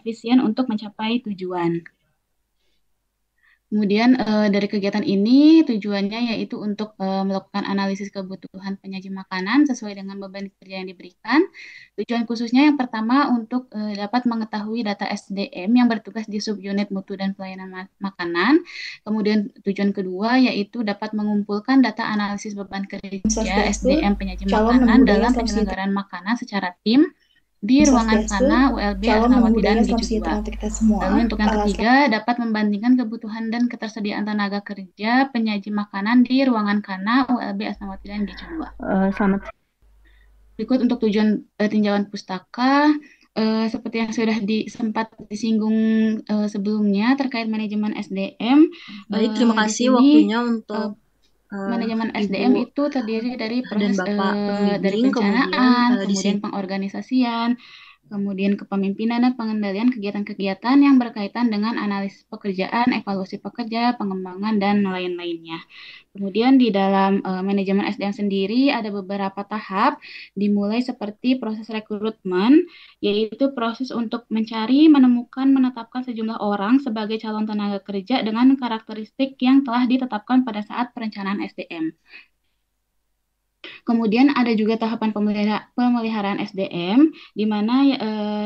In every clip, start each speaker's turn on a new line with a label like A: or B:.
A: efisien untuk mencapai tujuan. Kemudian dari kegiatan ini tujuannya yaitu untuk melakukan analisis kebutuhan penyaji makanan sesuai dengan beban kerja yang diberikan. Tujuan khususnya yang pertama untuk dapat mengetahui data SDM yang bertugas di subunit mutu dan pelayanan makanan. Kemudian tujuan kedua yaitu dapat mengumpulkan data analisis beban kerja
B: Swastiastu,
A: SDM penyaji
B: calon
A: makanan
B: budaya
A: dalam
B: Islam sejahtera.
A: penyelenggaraan makanan secara tim di ruangan
B: Swastiastu,
A: Kana, ULB,
B: calon
A: Asnawati,
B: budaya
A: dan
B: Islam
A: G2.
B: sejahtera untuk kita semua.
A: Lalu untuk yang ketiga, dapat membandingkan kebutuhan dan ketersediaan tenaga kerja penyaji makanan di ruangan Kana, ULB, Asnawati, dan G2.
C: Selamat.
A: Berikut untuk tujuan tinjauan pustaka, seperti yang sudah sempat disinggung sebelumnya terkait manajemen SDM.
C: Baik, terima
A: Di
C: kasih
A: sini
C: waktunya untuk
A: manajemen SDM
C: Ibu
A: itu terdiri dari
C: dan
A: proses
C: Bapak
A: dari
C: pembimbing, kemudian
A: perencanaan,
C: di
A: kemudian
C: sini
A: pengorganisasian, kemudian kepemimpinan dan pengendalian kegiatan-kegiatan yang berkaitan dengan analisis pekerjaan, evaluasi pekerja, pengembangan, dan lain-lainnya. Kemudian di dalam manajemen SDM sendiri ada beberapa tahap, dimulai seperti proses rekrutmen, yaitu proses untuk mencari, menemukan, menetapkan sejumlah orang sebagai calon tenaga kerja dengan karakteristik yang telah ditetapkan pada saat perencanaan SDM. Kemudian ada juga tahapan pemeliharaan SDM, di mana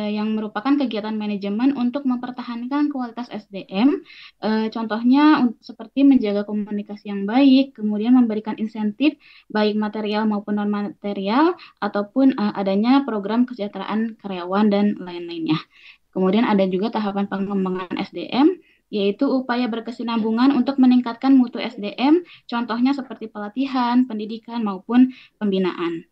A: yang merupakan kegiatan manajemen untuk mempertahankan kualitas SDM. Contohnya seperti menjaga komunikasi yang baik, kemudian memberikan insentif baik material maupun non-material, ataupun adanya program kesejahteraan karyawan dan lain-lainnya. Kemudian ada juga tahapan pengembangan SDM, yaitu upaya berkesinambungan untuk meningkatkan mutu SDM, contohnya seperti pelatihan, pendidikan, maupun pembinaan.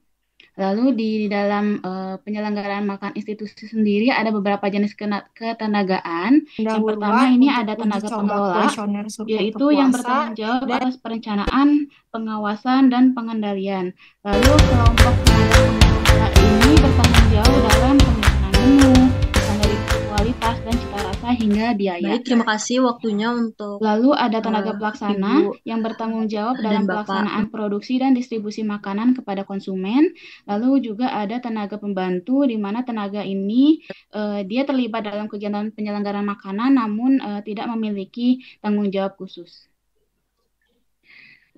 A: Lalu di dalam penyelenggaraan makan institusi sendiri ada beberapa jenis ketenagaan. Yang pertama
B: Pendahuluan
A: ini
B: untuk
A: ada
B: uji
A: tenaga
B: coba
A: pengelola,
B: kuesioner survei
A: yaitu yang
B: kepuasan
A: bertanggung jawab
B: dan
A: atas perencanaan, pengawasan, dan pengendalian. Lalu kelompok tenaga pengelola ini bertanggung jawab dalam penyusunan menu, standarisasi kualitas, dan cita rasa hingga biaya.
C: baik, terima kasih waktunya untuk
A: Lalu ada tenaga pelaksana
C: Ibu
A: yang bertanggung jawab
C: dan
A: dalam
C: Bapak.
A: pelaksanaan produksi dan distribusi makanan kepada konsumen. Lalu juga ada tenaga pembantu, di mana tenaga ini dia terlibat dalam kegiatan penyelenggaraan makanan, namun tidak memiliki tanggung jawab khusus.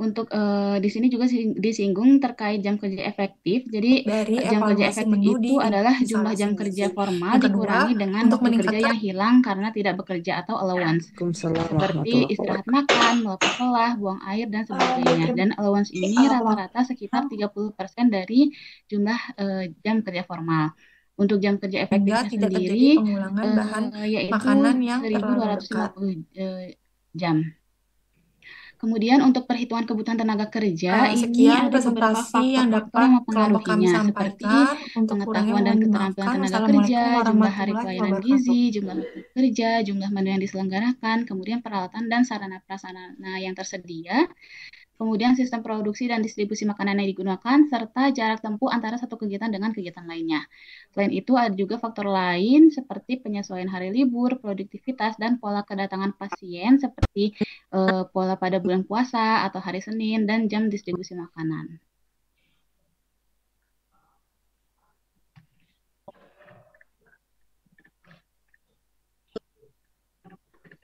A: Untuk di sini juga disinggung terkait jam kerja efektif. Jadi
B: dari
A: jam kerja
B: evaluasi
A: efektif
B: menu
A: itu
B: di
A: adalah jumlah jam kerja
B: instalasi-instalasi.
A: formal
B: Yang kedua,
A: dikurangi dengan
B: untuk
A: waktu kerja
B: meningkatkan
A: yang hilang karena tidak bekerja atau allowance.
D: Waalaikumsalam
A: Seperti
D: warahmatullahi
A: istirahat
D: wabarakatuh.
A: makan, melepas lelah, buang air, dan
B: baik,
A: sebagainya.
B: terima
A: Dan allowance
B: kasih
A: ini
B: pelanggan
A: rata-rata sekitar 30% dari jumlah jam kerja formal. Untuk jam kerja
B: sehingga
A: efektifnya
B: tidak terjadi
A: sendiri
B: pengulangan bahan
A: yaitu
B: makanan yang terlalu dekat.
A: 1.250 jam. Kemudian untuk perhitungan kebutuhan tenaga kerja, ini
B: Sekian
A: ada beberapa
B: presentasi yang
A: faktor-faktor
B: dapat
A: yang
B: kelompok kami
A: mempengaruhinya, seperti
B: sampaikan. Untuk kurangnya
A: pengetahuan dan
B: mohon
A: keterampilan
B: dimaafkan.
A: tenaga
B: Wassalamualaikum
A: kerja, jumlah hari
B: warahmatullahi
A: pelayanan
B: wabarakatuh.
A: gizi, jumlah waktu kerja, jumlah menu yang diselenggarakan, kemudian peralatan dan sarana prasarana yang tersedia, kemudian sistem produksi dan distribusi makanan yang digunakan, serta jarak tempuh antara satu kegiatan dengan kegiatan lainnya. Selain itu, ada juga faktor lain seperti penyesuaian hari libur, produktivitas, dan pola kedatangan pasien seperti pola pada bulan puasa atau hari Senin, dan jam distribusi makanan.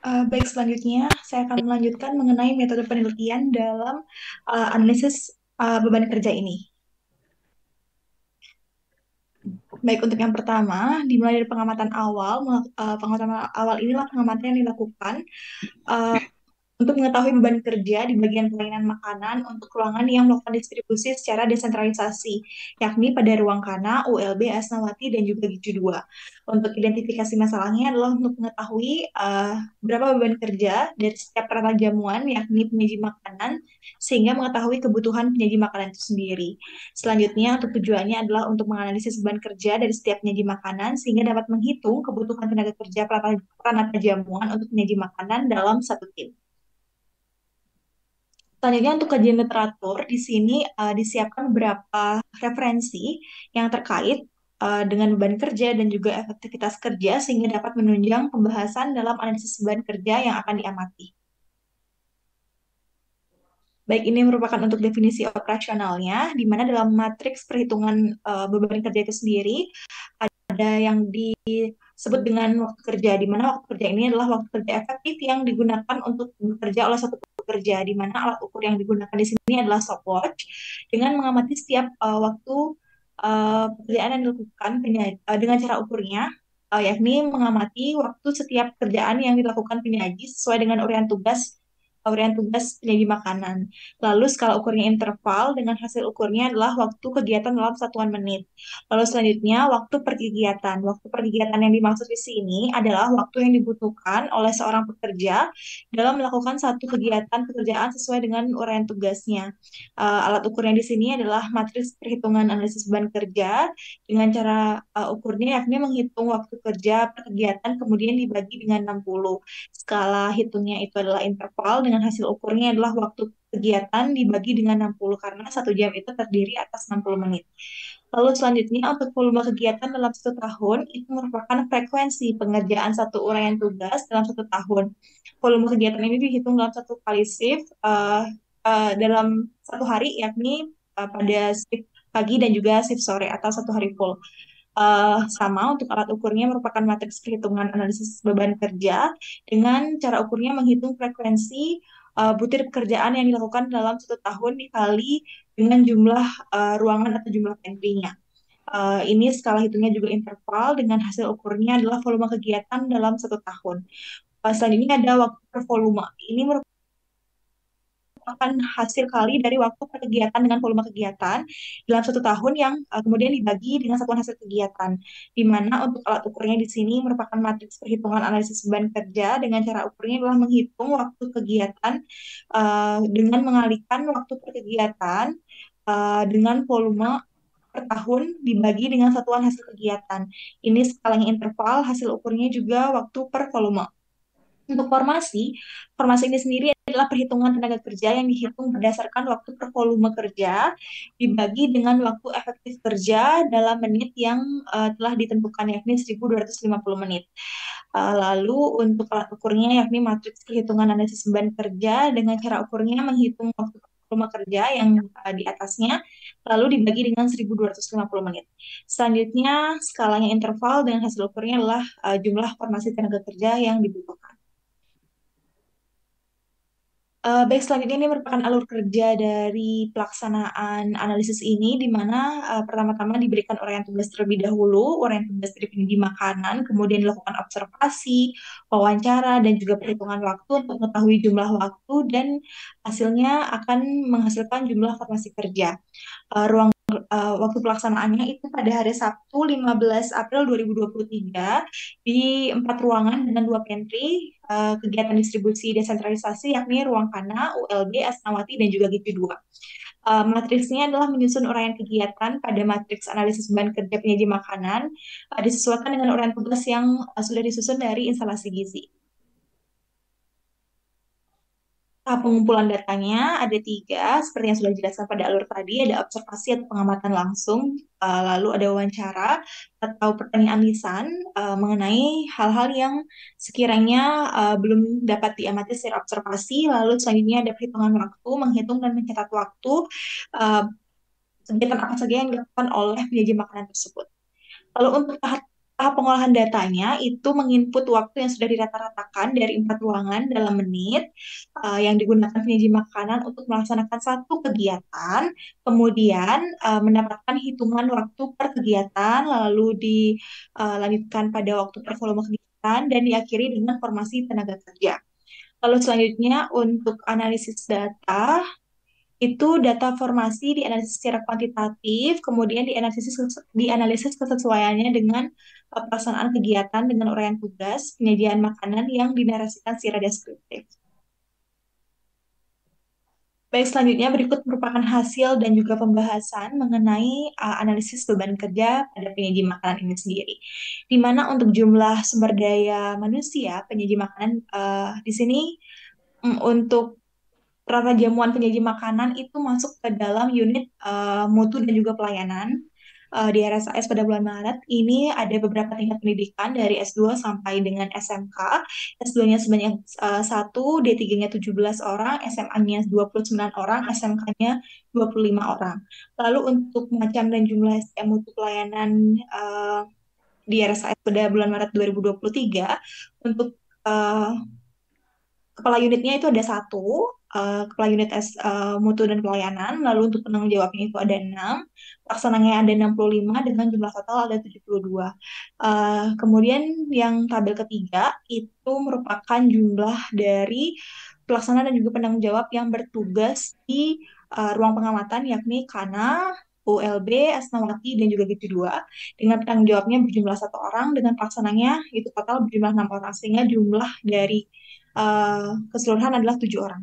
B: Baik, selanjutnya saya akan melanjutkan mengenai metode penelitian dalam analisis beban kerja ini. Baik, untuk yang pertama, dimulai dari pengamatan awal. Pengamatan awal inilah pengamatan yang dilakukan untuk mengetahui beban kerja di bagian pelayanan makanan untuk ruangan yang melakukan distribusi secara desentralisasi, yakni pada ruang Kana, ULB, Asnawati, dan juga Gitu 2. Untuk identifikasi masalahnya adalah untuk mengetahui berapa beban kerja dari setiap perangkat jamuan, yakni penyaji makanan, sehingga mengetahui kebutuhan penyaji makanan itu sendiri. Selanjutnya, untuk tujuannya adalah untuk menganalisis beban kerja dari setiap penyaji makanan, sehingga dapat menghitung kebutuhan tenaga kerja perangkat jamuan untuk penyaji makanan dalam satu tim. Selanjutnya untuk kajian literatur, di sini disiapkan beberapa referensi yang terkait dengan beban kerja dan juga efektivitas kerja sehingga dapat menunjang pembahasan dalam analisis beban kerja yang akan diamati. Baik, ini merupakan untuk definisi operasionalnya, di mana dalam matriks perhitungan beban kerja itu sendiri ada ada yang disebut dengan waktu kerja, di mana waktu kerja ini adalah waktu kerja efektif yang digunakan untuk bekerja oleh satu pekerja, di mana alat ukur yang digunakan di sini adalah stopwatch dengan mengamati setiap waktu pekerjaan yang dilakukan dengan cara ukurnya, yakni mengamati waktu setiap kerjaan yang dilakukan penyaji sesuai dengan urian tugas penyaji makanan. Lalu skala ukurnya interval dengan hasil ukurnya adalah waktu kegiatan dalam satuan menit. Lalu selanjutnya waktu per kegiatan. Waktu per kegiatan yang dimaksud di sini adalah waktu yang dibutuhkan oleh seorang pekerja dalam melakukan satu kegiatan pekerjaan sesuai dengan urian tugasnya. Alat ukurnya di sini adalah matriks perhitungan analisis beban kerja dengan cara ukurnya yakni menghitung waktu kerja per kegiatan kemudian dibagi dengan 60. Skala hitungnya itu adalah interval dengan hasil ukurnya adalah waktu kegiatan dibagi dengan 60 karena satu jam itu terdiri atas 60 menit. Lalu selanjutnya untuk volume kegiatan dalam satu tahun itu merupakan frekuensi pengerjaan satu uraian tugas dalam satu tahun. Volume kegiatan ini dihitung dalam satu kali shift dalam satu hari yakni pada shift pagi dan juga shift sore atau satu hari full. Sama untuk alat ukurnya merupakan matriks perhitungan analisis beban kerja dengan cara ukurnya menghitung frekuensi butir pekerjaan yang dilakukan dalam satu tahun dikali dengan jumlah ruangan atau jumlah pantry-nya. Ini skala hitungnya juga interval dengan hasil ukurnya adalah volume kegiatan dalam satu tahun. Selanjutnya ada waktu per volume. Ini merupakan hasil kali dari waktu per kegiatan dengan volume kegiatan dalam satu tahun yang kemudian dibagi dengan satuan hasil kegiatan. Di mana untuk alat ukurnya di sini merupakan matriks perhitungan analisis beban kerja dengan cara ukurnya adalah menghitung waktu kegiatan dengan mengalihkan waktu per kegiatan dengan volume per tahun dibagi dengan satuan hasil kegiatan. Ini skalanya interval, hasil ukurnya juga waktu per volume. Untuk formasi ini sendiri adalah perhitungan tenaga kerja yang dihitung berdasarkan waktu per volume kerja dibagi dengan waktu efektif kerja dalam menit yang telah ditentukan yakni 1.250 menit. Lalu untuk alat ukurnya yakni matriks perhitungan analisis beban kerja dengan cara ukurnya menghitung waktu volume kerja yang di atasnya lalu dibagi dengan 1.250 menit. Selanjutnya skalanya interval dengan hasil ukurnya adalah jumlah formasi tenaga kerja yang dibutuhkan. Baik, selanjutnya ini merupakan alur kerja dari pelaksanaan analisis ini, di mana pertama-tama diberikan uraian tugas terlebih dahulu, uraian tugas dari penyedia makanan, kemudian dilakukan observasi, wawancara, dan juga perhitungan waktu untuk mengetahui jumlah waktu, dan hasilnya akan menghasilkan jumlah formasi kerja. Ruang waktu pelaksanaannya itu pada hari Sabtu 15 April 2023 di 4 ruangan dengan 2 pantry, kegiatan distribusi desentralisasi yakni ruang Kana, ULB, Asnawati, dan juga GP2. Matriksnya adalah menyusun uraian kegiatan pada matriks analisis beban kerja penyaji makanan, disesuaikan dengan uraian tugas yang sudah disusun dari instalasi gizi. Tahap pengumpulan datanya ada 3, seperti yang sudah dijelaskan pada alur tadi, ada observasi atau pengamatan langsung, lalu ada wawancara atau pertanyaan lisan mengenai hal-hal yang sekiranya belum dapat diamati secara observasi, lalu selanjutnya ada perhitungan waktu, menghitung dan mencatat waktu kegiatan apa saja yang dilakukan oleh penyaji makanan tersebut. Lalu untuk tahap pengolahan datanya itu menginput waktu yang sudah dirata-ratakan dari 4 ruangan dalam menit yang digunakan penyaji makanan untuk melaksanakan satu kegiatan, kemudian mendapatkan hitungan waktu per kegiatan, lalu dilanjutkan pada waktu per volume kegiatan, dan diakhiri dengan formasi tenaga kerja. Lalu selanjutnya untuk analisis data, itu data formasi dianalisis secara kuantitatif, kemudian dianalisis kesesuaiannya dengan pelaksanaan kegiatan dengan uraian tugas, penyediaan makanan yang dinarasikan secara deskriptif. Baik, selanjutnya berikut merupakan hasil dan juga pembahasan mengenai analisis beban kerja pada penyaji makanan ini sendiri. Di mana untuk jumlah sumber daya manusia penyaji makanan di sini untuk rajamuan penyaji makanan itu masuk ke dalam unit mutu dan juga pelayanan di RSAS pada bulan Maret. Ini ada beberapa tingkat pendidikan dari S2 sampai dengan SMK. S2-nya sebanyak 1, D3-nya 17 orang, SMA-nya 29 orang, SMK-nya 25 orang. Lalu untuk macam dan jumlah SDM mutu pelayanan di RSAS pada bulan Maret 2023. Untuk eh, kepala unitnya itu ada satu, kepala unit mutu dan pelayanan. Lalu untuk penanggung jawabnya itu ada 6, pelaksananya ada 65 dengan jumlah total ada 72. Kemudian yang tabel ketiga itu merupakan jumlah dari pelaksana dan juga penanggung jawab yang bertugas di ruang pengamatan, yakni Kana, ULB, Asnawati, dan juga Gitu 2. Dengan penanggung jawabnya berjumlah satu orang, dengan pelaksananya itu total berjumlah 6 orang, sehingga jumlah dari keseluruhan adalah 7 orang.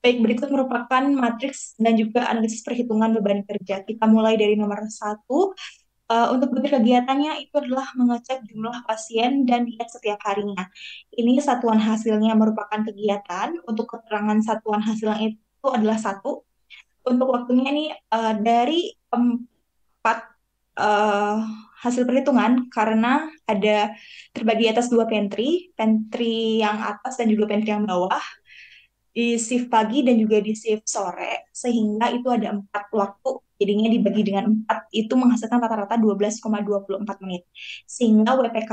B: Baik, berikut merupakan matriks dan juga analisis perhitungan beban kerja. Kita mulai dari nomor satu. Untuk bentuk kegiatannya itu adalah mengecek jumlah pasien dan diet setiap harinya. Ini satuan hasilnya merupakan kegiatan. Untuk keterangan satuan hasilnya itu adalah satu. Untuk waktunya ini dari 4 eh, hasil perhitungan, karena ada terbagi atas 2 pantry, pantry yang atas dan juga pantry yang bawah, di shift pagi dan juga di shift sore, sehingga itu ada 4 waktu, jadinya dibagi dengan 4 itu menghasilkan rata-rata 12,24 menit. Sehingga WPK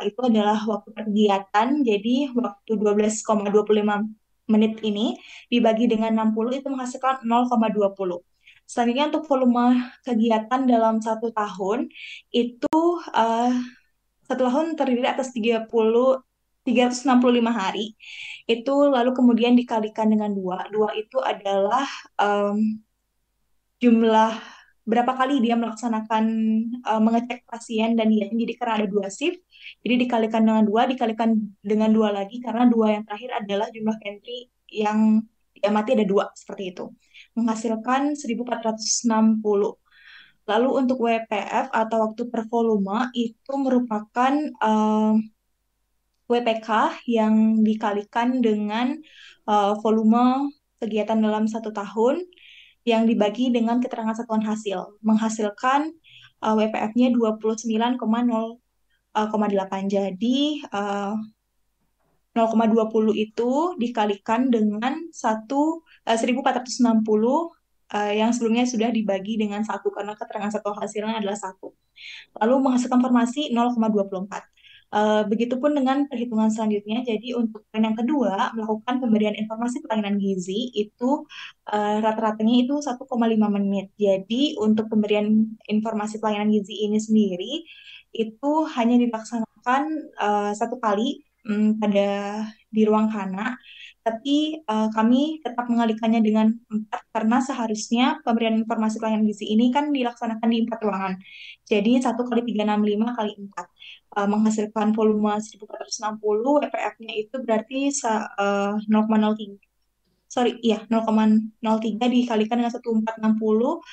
B: itu adalah waktu per kegiatan, jadi waktu 12,25 menit ini dibagi dengan 60 itu menghasilkan 0,20. Selanjutnya untuk volume kegiatan dalam 1 tahun itu eh, 1 tahun terdiri atas 365 hari. Itu lalu kemudian dikalikan dengan dua. Dua itu adalah jumlah berapa kali dia melaksanakan mengecek pasien dan dietnya. Jadi karena ada 2 shift, jadi dikalikan dengan dua, dikalikan dengan dua lagi karena dua yang terakhir adalah jumlah pantry yang diamati ada 2 seperti itu. Menghasilkan 1460. Lalu untuk WPF atau waktu per volume itu merupakan WPK yang dikalikan dengan volume kegiatan dalam 1 tahun yang dibagi dengan keterangan satuan hasil, menghasilkan WPF-nya 29,0,8. Jadi 0,20 itu dikalikan dengan 1460 yang sebelumnya sudah dibagi dengan satu karena keterangan satuan hasilnya adalah satu. Lalu menghasilkan formasi 0,24. Begitupun dengan perhitungan selanjutnya. Jadi untuk poin yang kedua, melakukan pemberian informasi pelayanan gizi itu rata-ratanya itu 1,5 menit. Jadi untuk pemberian informasi pelayanan gizi ini sendiri itu hanya dilaksanakan 1 kali pada di ruang kana, tapi kami tetap mengalihkannya dengan 4 karena seharusnya pemberian informasi pelayanan gizi ini kan dilaksanakan di 4 ruangan. Jadi 1 kali 365 kali 4 menghasilkan volume 1460, WPF-nya itu berarti 0,03. Sorry, iya 0,03 dikalikan dengan 1460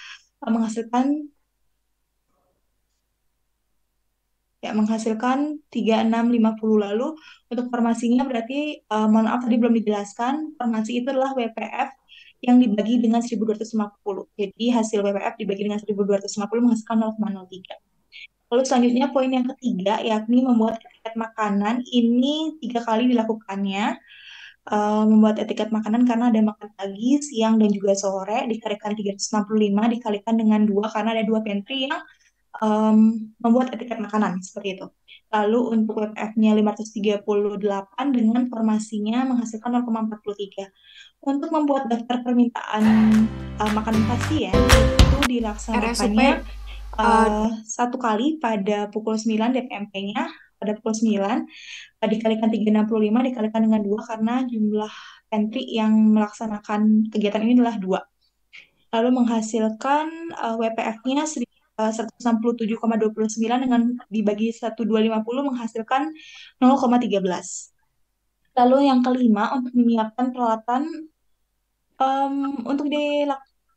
B: menghasilkan menghasilkan 3650. Lalu untuk formasinya berarti mohon maaf tadi belum dijelaskan, formasi itu adalah WPF yang dibagi dengan 1250. Jadi hasil WPF dibagi dengan 1250 menghasilkan 0,03. Lalu selanjutnya poin yang ketiga yakni membuat etiket makanan. Ini 3 kali dilakukannya. Membuat etiket makanan karena ada makan pagi, siang, dan juga sore, dikalikan 365 dikalikan dengan 2 karena ada 2 pantry yang membuat etiket makanan seperti itu. Lalu untuk WPF-nya 538 dengan formasinya menghasilkan 0,43. Untuk membuat daftar permintaan makanan pasien itu dilaksanakannya
D: RSUP
B: 1 kali pada pukul 9 DPMP-nya pada pukul 9 dikalikan 365 dikalikan dengan 2 karena jumlah pantry yang melaksanakan kegiatan ini adalah 2. Lalu menghasilkan WPF-nya 167,29 dengan dibagi 1250 menghasilkan 0,13. Lalu yang kelima untuk menyiapkan peralatan untuk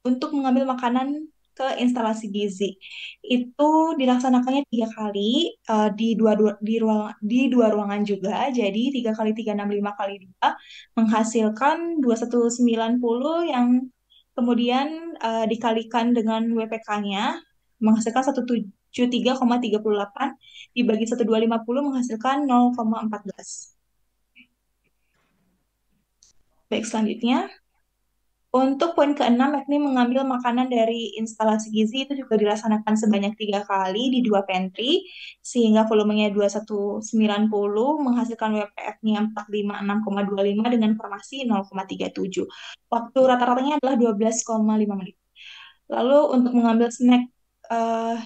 B: untuk mengambil makanan ke instalasi gizi itu dilaksanakannya 3 kali di dua ruangan juga, jadi 3 kali 365 kali 2 menghasilkan 2190 yang kemudian dikalikan dengan WPK-nya menghasilkan 173,38 dibagi 1250 menghasilkan 0,14. Baik, selanjutnya Untuk poin keenam, yakni mengambil makanan dari instalasi gizi itu juga dilaksanakan sebanyak 3 kali di 2 pantry, sehingga volumenya 2190 menghasilkan WPF-nya 456,25 dengan formasi 0,37. Waktu rata-ratanya adalah 12,5 menit. Lalu untuk mengambil snack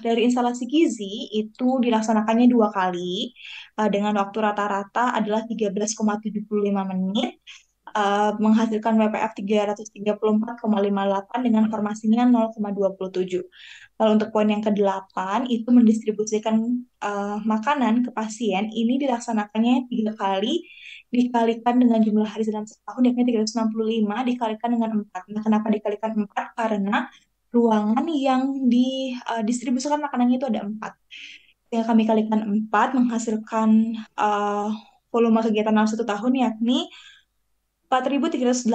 B: dari instalasi gizi itu dilaksanakannya 2 kali dengan waktu rata-rata adalah 13,75 menit, menghasilkan WPF 334,58 dengan formasinya 0,27. Lalu untuk poin yang ke-8 itu mendistribusikan makanan ke pasien ini dilaksanakannya 3 kali dikalikan dengan jumlah hari dalam setahun yakni 365 dikalikan dengan 4. Nah, kenapa dikalikan 4? Karena ruangan yang didistribusikan makanannya itu ada 4. Yang kami kalikan 4 menghasilkan volume kegiatan dalam 1 tahun yakni 4.380.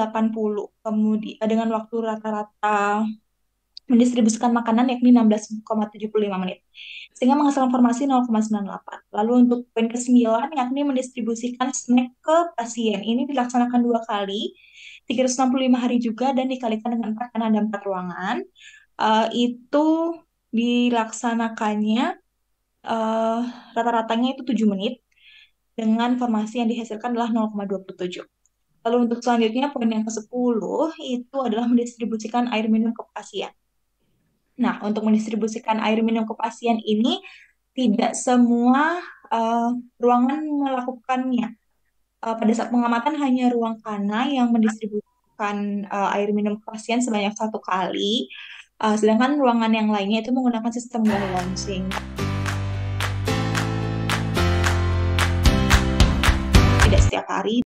B: Kemudian dengan waktu rata-rata mendistribusikan makanan yakni 16,75 menit. Sehingga menghasilkan formasi 0,98. Lalu untuk poin ke-9 yakni mendistribusikan snack ke pasien. Ini dilaksanakan 2 kali, 365 hari juga dan dikalikan dengan 4 karena ada 4 ruangan. Itu dilaksanakannya uh, rata-ratanya itu 7 menit dengan formasi yang dihasilkan adalah 0,27. Lalu untuk selanjutnya poin yang ke-10 itu adalah mendistribusikan air minum ke pasien. Nah, untuk mendistribusikan air minum ke pasien ini tidak semua ruangan melakukannya. Pada saat pengamatan hanya ruang kana yang mendistribusikan air minum ke pasien sebanyak 1 kali, sedangkan ruangan yang lainnya itu menggunakan sistem galon sehingga tidak setiap hari.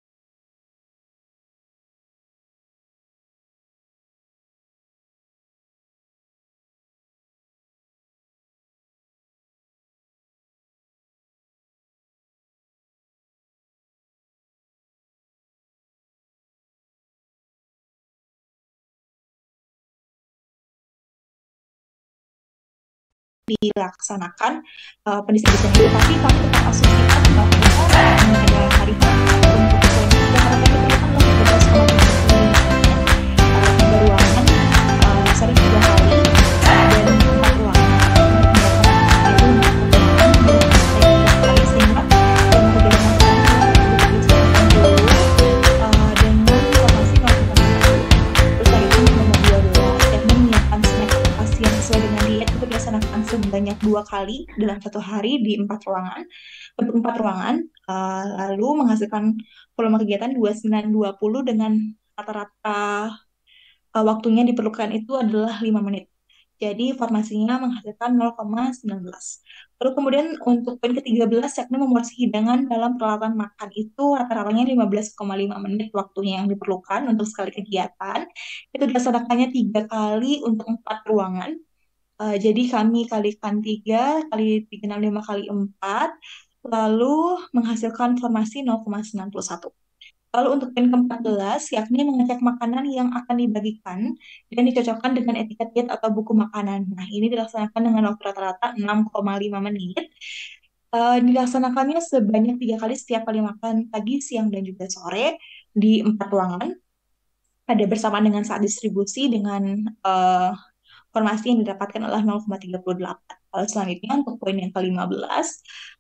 B: Dilaksanakan pendistribusian itu, tapi kami tetap asumsikan bahwa pada hari ini untuk poin yang harapnya diperlukan adalah 13,75 tiga ruangan, sorry 3 kali dan 4 ruangan untuk mendapatkan kali sehingga yang kegiatan makan dulu dengan formasi 0,5. Terus lagi nomor 12 yakni menyiapkan snack pasien sesuai dengan diet itu dilaksanakan sebanyak 2 kali dalam 1 hari di 4 ruangan untuk 4 ruangan, lalu menghasilkan volume kegiatan 2920 dengan rata-rata waktunya diperlukan itu adalah 5 menit. Jadi formasinya menghasilkan 0,19. Lalu kemudian untuk poin ke-13 yakni memorsi hidangan dalam peralatan makan itu rata-ratanya 15,5 menit waktunya yang diperlukan untuk sekali kegiatan. Itu dilaksanakannya 3 kali untuk 4 ruangan. Jadi kami kalikan 3 kali 365 kali 4, lalu menghasilkan formasi 0,91. Lalu untuk poin ke-14, yakni mengecek makanan yang akan dibagikan dan dicocokkan dengan etiket diet atau buku makanan. Nah, ini dilaksanakan dengan waktu rata-rata 6,5 menit. Dilaksanakannya sebanyak 3 kali setiap kali makan pagi, siang, dan juga sore di 4 ruangan. Ada bersamaan dengan saat distribusi dengan formasi yang didapatkan adalah 0,38. Lalu selanjutnya untuk poin yang ke-15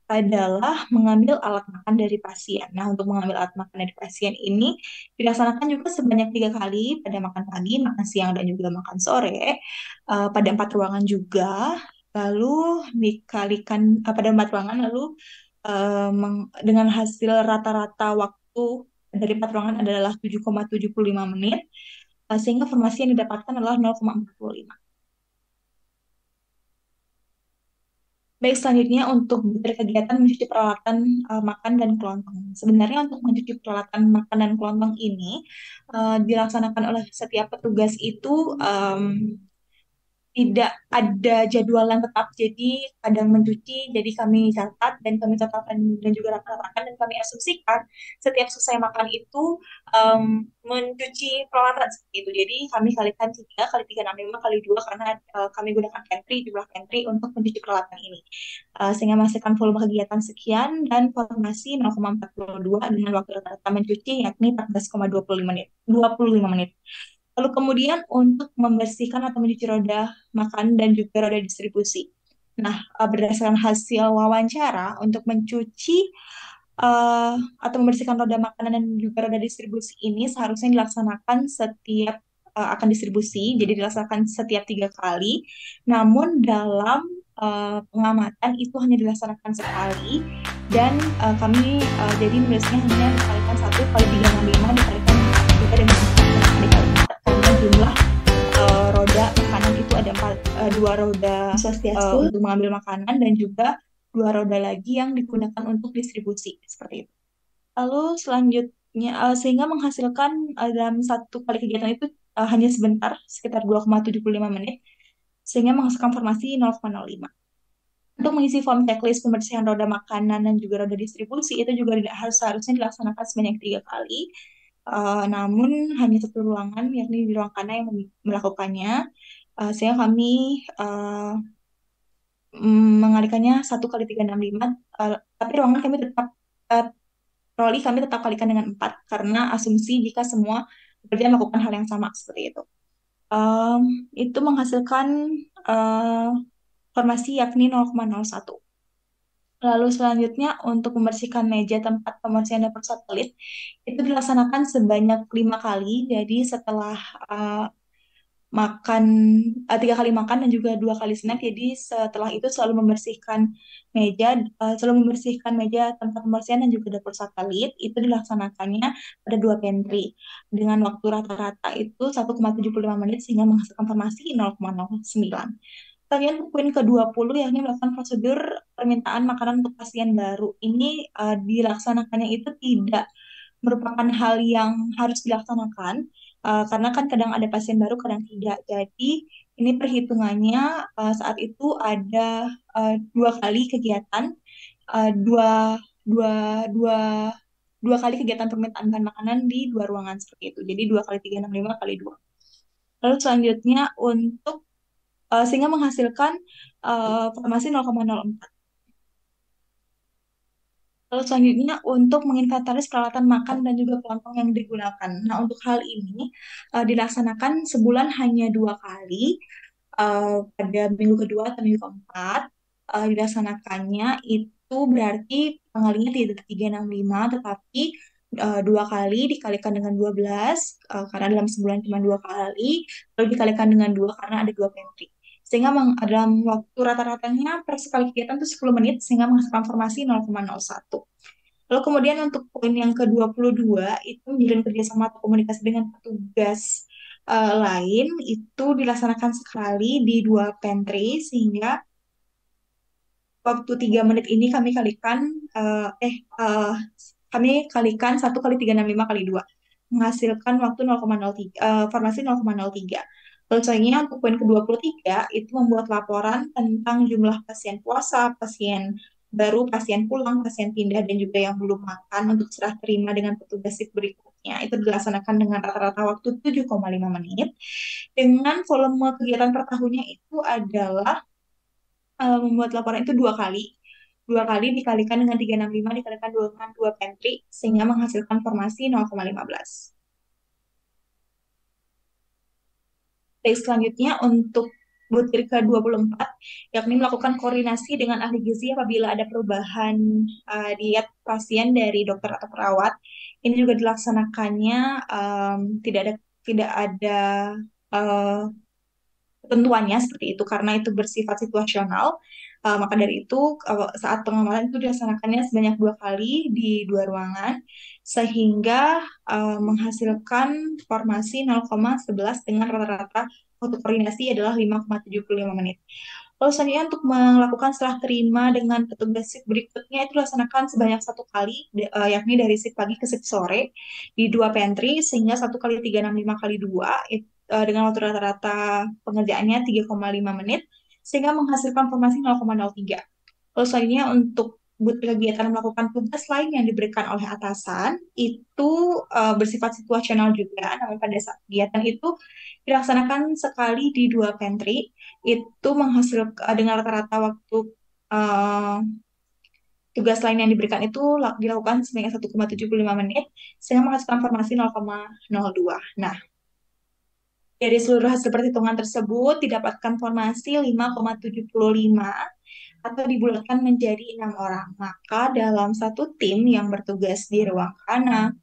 B: adalah mengambil alat makan dari pasien. Nah, untuk mengambil alat makan dari pasien ini dilaksanakan juga sebanyak 3 kali pada makan pagi, makan siang, dan juga makan sore pada 4 ruangan juga. Lalu dikalikan pada 4 ruangan, lalu dengan hasil rata-rata waktu dari 4 ruangan adalah 7,75 menit, sehingga formasi yang didapatkan adalah 0,45. Baik, selanjutnya untuk berkegiatan mencuci peralatan makan dan kelontong. Sebenarnya untuk mencuci peralatan makan dan kelontong ini dilaksanakan oleh setiap petugas itu tidak ada jadwal yang tetap, jadi kadang mencuci, jadi kami catat dan kami catatkan dan juga rata-ratakan dan kami asumsikan setiap selesai makan itu mencuci peralatan seperti itu. Jadi kami kalikan 3 kali 365 kali 2 karena kami gunakan pantry, jumlah pantry untuk mencuci peralatan ini. Sehingga menghasilkan volume kegiatan sekian dan formasi 0,42 dengan waktu rata-rata mencuci yakni 14,25 menit. 25 menit. Lalu kemudian untuk membersihkan atau mencuci roda makan dan juga roda distribusi. Nah, berdasarkan hasil wawancara untuk mencuci atau membersihkan roda makanan dan juga roda distribusi ini seharusnya dilaksanakan setiap akan distribusi, jadi dilaksanakan setiap 3 kali. Namun dalam pengamatan itu hanya dilaksanakan sekali dan kami jadi nulisnya hanya dikalikan 1 kali 365 dikalikan 3 dengan 4 dikali 4 karena jumlah roda makanan itu ada 2 roda untuk mengambil makanan dan juga 2 roda lagi yang digunakan untuk distribusi seperti itu. Lalu selanjutnya sehingga menghasilkan dalam 1 kali kegiatan itu hanya sebentar sekitar 2,75 menit sehingga menghasilkan formasi 0,05. Untuk mengisi form checklist pembersihan roda makanan dan juga roda distribusi itu juga seharusnya dilaksanakan sebanyak 3 kali. Namun hanya 1 ruangan, yakni di ruang kana yang melakukannya. Sehingga kami mengalihkannya 1 kali 365. Tapi ruangan kami tetap roli kami tetap kalikan dengan 4 karena asumsi jika semua pekerja melakukan hal yang sama seperti itu. Itu menghasilkan formasi yakni 0,01. Lalu selanjutnya untuk membersihkan meja tempat pembersihan dapur satelit itu dilaksanakan sebanyak 5 kali. Jadi setelah makan 3 kali makan dan juga 2 kali snack. Jadi setelah itu selalu membersihkan meja tempat pembersihan dan juga dapur satelit itu dilaksanakannya pada 2 pantry dengan waktu rata-rata itu 1,75 menit sehingga menghasilkan formasi 0,09. Kemudian poin ke-20 yakni melakukan prosedur permintaan makanan untuk pasien baru. Ini dilaksanakannya itu tidak merupakan hal yang harus dilaksanakan karena kan kadang ada pasien baru, kadang tidak. Jadi ini perhitungannya saat itu ada 2 kali kegiatan, dua, dua, dua, 2 kali kegiatan permintaan bahan makanan di 2 ruangan seperti itu. Jadi 2 kali 365 kali 2. Lalu selanjutnya untuk sehingga menghasilkan formasi 0,04. Lalu selanjutnya untuk menginventaris peralatan makan dan juga kelontong yang digunakan. Nah, untuk hal ini dilaksanakan sebulan hanya 2 kali pada minggu kedua atau minggu keempat. Dilaksanakannya itu berarti pengalinya tidak 365, tetapi 2 kali dikalikan dengan 12 karena dalam sebulan cuma 2 kali, lalu dikalikan dengan 2 karena ada 2 pantry. Sehingga dalam waktu rata-ratanya per sekali kegiatan itu 10 menit sehingga menghasilkan formasi 0,01. Lalu kemudian untuk poin yang ke-22 itu menjalin kerjasama atau komunikasi dengan petugas lain itu dilaksanakan sekali di 2 pantry sehingga waktu 3 menit ini kami kalikan 1 kali 365 kali 2 menghasilkan waktu 0,03 formasi 0,03. Lalu selanjutnya untuk poin ke-23 itu membuat laporan tentang jumlah pasien puasa, pasien baru, pasien pulang, pasien pindah, dan juga yang belum makan untuk serah terima dengan petugas shift berikutnya. Itu dilaksanakan dengan rata-rata waktu 7,5 menit. Dengan volume kegiatan per tahunnya itu adalah membuat laporan itu 2 kali. 2 kali dikalikan dengan 365 dikalikan dengan 2 pantry sehingga menghasilkan formasi 0,15. Baik, selanjutnya untuk butir ke-24, yakni melakukan koordinasi dengan ahli gizi apabila ada perubahan diet pasien dari dokter atau perawat. Ini juga dilaksanakannya tidak ada ketentuannya seperti itu karena itu bersifat situasional. Maka dari itu saat pengamatan itu dilaksanakannya sebanyak 2 kali di 2 ruangan sehingga menghasilkan formasi 0,11 dengan rata-rata waktu koordinasi adalah 5,75 menit. Lalu selanjutnya untuk melakukan serah terima dengan petugas shift berikutnya itu dilaksanakan sebanyak 1 kali, yakni dari shift pagi ke shift sore di 2 pantry sehingga 1 kali 365 kali 2 dengan waktu rata-rata pengerjaannya 3,5 menit sehingga menghasilkan formasi 0,03. Lalu selanjutnya untuk kegiatan melakukan tugas lain yang diberikan oleh atasan itu bersifat situasional juga. Namun pada saat kegiatan itu dilaksanakan sekali di 2 pantry, itu menghasilkan dengan rata-rata waktu tugas lain yang diberikan itu dilakukan sebanyak 1,75 menit sehingga menghasilkan formasi 0,02. Nah, Dari seluruh hasil perhitungan tersebut didapatkan formasi 5,75 atau dibulatkan menjadi 6 orang. Maka dalam satu tim yang bertugas di ruang Kana,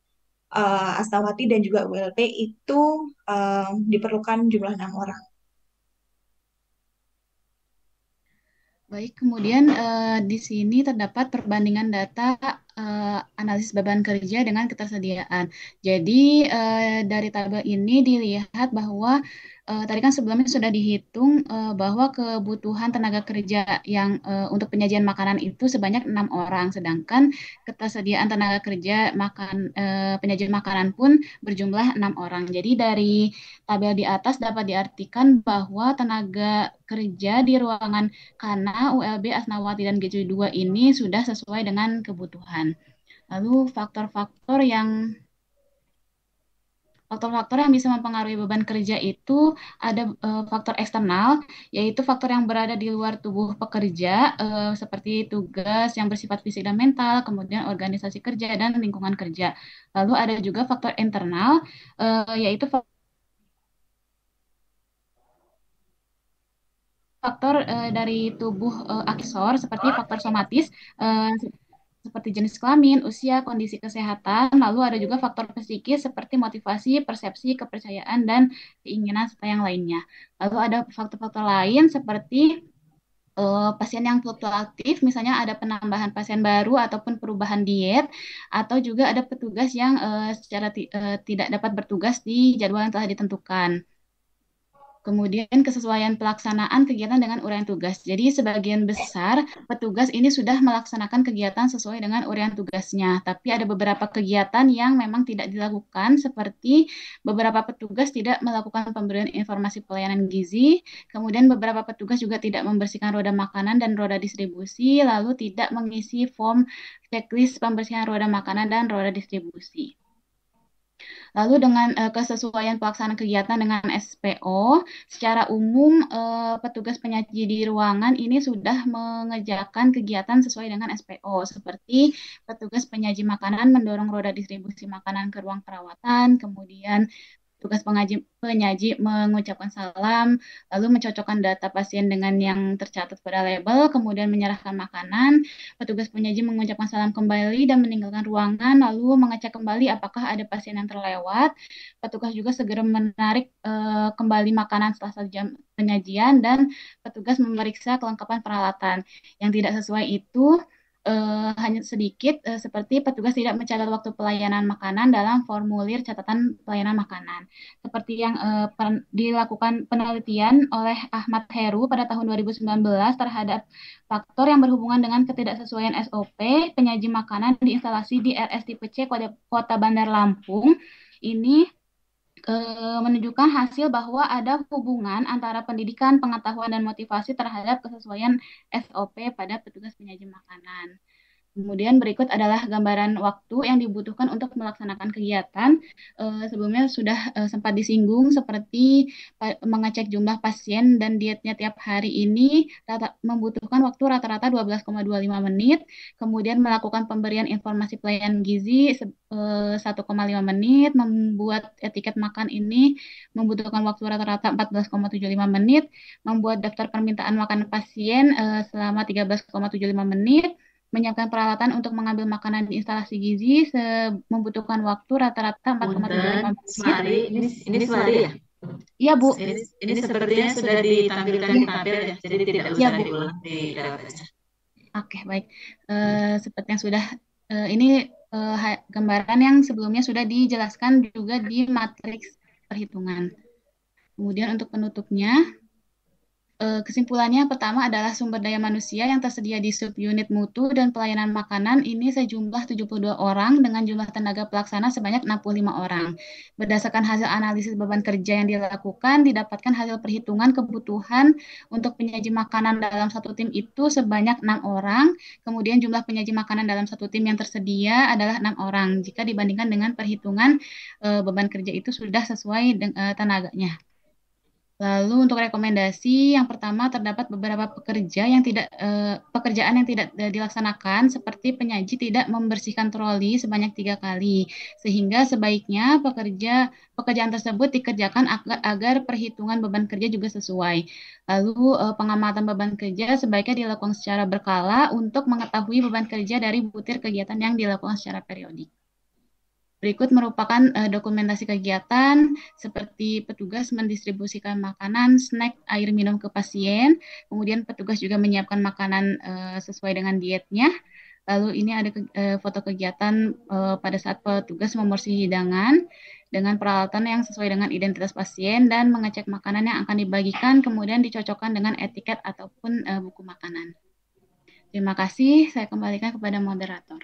B: Astawati dan juga ULP itu diperlukan jumlah 6 orang.
A: Baik, kemudian di sini terdapat perbandingan data analisis beban kerja dengan ketersediaan. Jadi dari tabel ini dilihat bahwa tadi kan sebelumnya sudah dihitung bahwa kebutuhan tenaga kerja yang untuk penyajian makanan itu sebanyak 6 orang, sedangkan ketersediaan tenaga kerja penyajian makanan pun berjumlah 6 orang. Jadi dari tabel di atas dapat diartikan bahwa tenaga kerja di ruangan karena ULB, Asnawati, dan GJ2 ini sudah sesuai dengan kebutuhan. Lalu faktor-faktor yang bisa mempengaruhi beban kerja itu ada faktor eksternal, yaitu faktor yang berada di luar tubuh pekerja, seperti tugas yang bersifat fisik dan mental, kemudian organisasi kerja dan lingkungan kerja. Lalu ada juga faktor internal, yaitu faktor dari tubuh akisor seperti faktor somatis eh, seperti jenis kelamin, usia, kondisi kesehatan, lalu ada juga faktor psikis seperti motivasi, persepsi, kepercayaan, dan keinginan serta yang lainnya. Lalu ada faktor-faktor lain seperti pasien yang fluktuatif, misalnya ada penambahan pasien baru ataupun perubahan diet, atau juga ada petugas yang tidak dapat bertugas di jadwal yang telah ditentukan. Kemudian kesesuaian pelaksanaan kegiatan dengan uraian tugas. Jadi sebagian besar petugas ini sudah melaksanakan kegiatan sesuai dengan uraian tugasnya. Tapi ada beberapa kegiatan yang memang tidak dilakukan, seperti beberapa petugas tidak melakukan pemberian informasi pelayanan gizi, kemudian beberapa petugas juga tidak membersihkan roda makanan dan roda distribusi, lalu tidak mengisi form checklist pembersihan roda makanan dan roda distribusi. Lalu dengan kesesuaian pelaksanaan kegiatan dengan SPO, secara umum petugas penyaji di ruangan ini sudah mengerjakan kegiatan sesuai dengan SPO, seperti petugas penyaji makanan mendorong roda distribusi makanan ke ruang perawatan, kemudian tugas penyaji mengucapkan salam, lalu mencocokkan data pasien dengan yang tercatat pada label, kemudian menyerahkan makanan. Petugas penyaji mengucapkan salam kembali dan meninggalkan ruangan, lalu mengecek kembali apakah ada pasien yang terlewat. Petugas juga segera menarik kembali makanan setelah 1 jam penyajian, dan petugas memeriksa kelengkapan peralatan. Yang tidak sesuai itu hanya sedikit, seperti petugas tidak mencatat waktu pelayanan makanan dalam formulir catatan pelayanan makanan. Seperti yang dilakukan penelitian oleh Ahmad Heru pada tahun 2019 terhadap faktor yang berhubungan dengan ketidaksesuaian SOP penyaji makanan di instalasi di RS tipe C Kota Bandar Lampung. Ini menunjukkan hasil bahwa ada hubungan antara pendidikan, pengetahuan, dan motivasi terhadap kesesuaian SOP pada petugas penyaji makanan. Kemudian berikut adalah gambaran waktu yang dibutuhkan untuk melaksanakan kegiatan. Sebelumnya sudah sempat disinggung, seperti mengecek jumlah pasien dan dietnya tiap hari ini membutuhkan waktu rata-rata 12,25 menit. Kemudian melakukan pemberian informasi pelayanan gizi 1,5 menit. Membuat etiket makan ini membutuhkan waktu rata-rata 14,75 menit. Membuat daftar permintaan makanan pasien selama 13,75 menit. Menyiapkan peralatan untuk mengambil makanan di instalasi gizi membutuhkan waktu rata-rata 4,75 menit.
D: Semari, ini Semari ya?
A: Iya, Bu.
D: Ini sepertinya sudah ditampilkan di tabel ya, jadi tidak usah diulang di dalamnya.
A: Oke, baik. Seperti yang sudah, ini gambaran yang sebelumnya sudah dijelaskan juga di matriks perhitungan. Kemudian untuk penutupnya, kesimpulannya pertama adalah sumber daya manusia yang tersedia di subunit mutu dan pelayanan makanan ini sejumlah 72 orang dengan jumlah tenaga pelaksana sebanyak 65 orang. Berdasarkan hasil analisis beban kerja yang dilakukan, didapatkan hasil perhitungan kebutuhan untuk penyaji makanan dalam satu tim itu sebanyak 6 orang. Kemudian jumlah penyaji makanan dalam satu tim yang tersedia adalah 6 orang jika dibandingkan dengan perhitungan beban kerja itu sudah sesuai dengan tenaganya. Lalu untuk rekomendasi yang pertama terdapat beberapa pekerjaan yang tidak dilaksanakan seperti penyaji tidak membersihkan troli sebanyak 3 kali sehingga sebaiknya pekerjaan tersebut dikerjakan agar perhitungan beban kerja juga sesuai. Lalu pengamatan beban kerja sebaiknya dilakukan secara berkala untuk mengetahui beban kerja dari butir kegiatan yang dilakukan secara periodik. Berikut merupakan dokumentasi kegiatan seperti petugas mendistribusikan makanan, snack, air minum ke pasien. Kemudian petugas juga menyiapkan makanan sesuai dengan dietnya. Lalu ini ada foto kegiatan pada saat petugas membersih hidangan dengan peralatan yang sesuai dengan identitas pasien dan mengecek makanan yang akan dibagikan, kemudian dicocokkan dengan etiket ataupun buku makanan. Terima kasih, saya kembalikan kepada moderator.